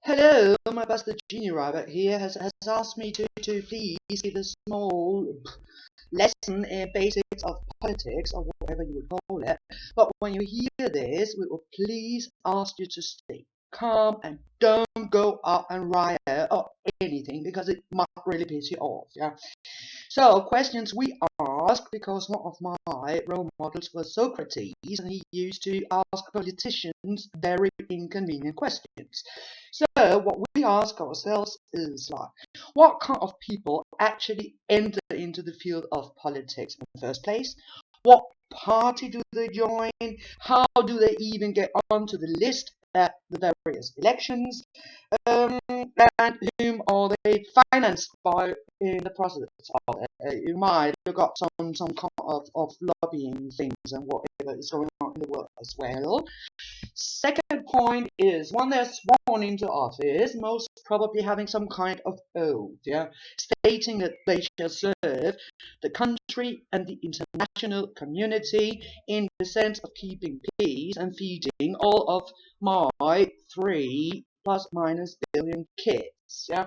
Hello, my master Genierabbit here has asked me to please give a small lesson in basics of politics or whatever you would call it. But when you hear this, we will please ask you to stay calm and don't go out and riot or anything because it might really piss you off. Yeah. So, questions we ask because one of my role models was Socrates, and he used to ask politicians very inconvenient questions. So, what we ask ourselves is like, what kind of people actually enter into the field of politics in the first place? What party do they join? How do they even get onto the list at the various elections? And whom are they financed by in the process of it? You might look up some kind of lobbying things and whatever is going on in the world as well. Second point is when they're sworn into office, most probably having some kind of oath, yeah, stating that they shall serve the country and the international community in the sense of keeping peace and feeding all of my 3 plus minus billion kids. Yeah.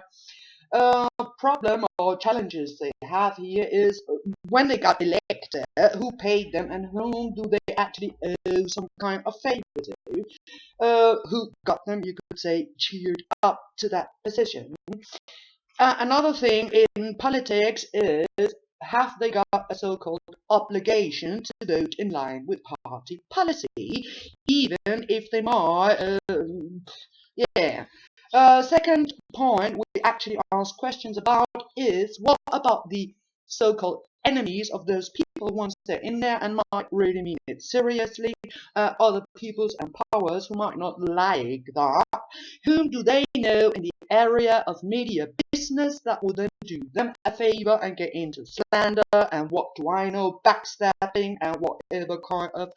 Problem or challenges they have here is when they got elected, who paid them and whom do they actually owe some kind of favor to? Who got them, you could say, cheered up to that position. Another thing in politics is have they got a so-called obligation to vote in line with party policy, even if they might, yeah. Second point we actually ask questions about is what about the so-called enemies of those people once they're in there and might really mean it seriously, other peoples and powers who might not like that. Whom do they know in the area of media business that would then do them a favor and get into slander and what do I know, backstabbing and whatever kind of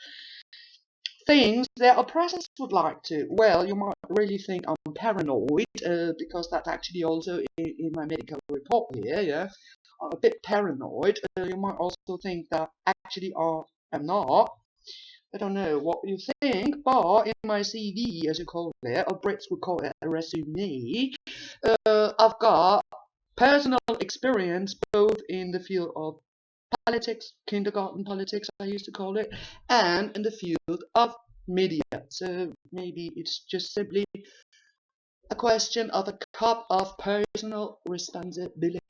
things their oppressors would like to. Well, you might really think I'm paranoid, because that's actually also in my medical report here, yeah. I'm a bit paranoid. You might also think that actually I'm not. I don't know what you think, but in my CV, as you call it, or Brits would call it a resume, I've got personal experience both in the field of politics, kindergarten politics, I used to call it, and in the field of media. So maybe it's just simply a question of a cup of personal responsibility.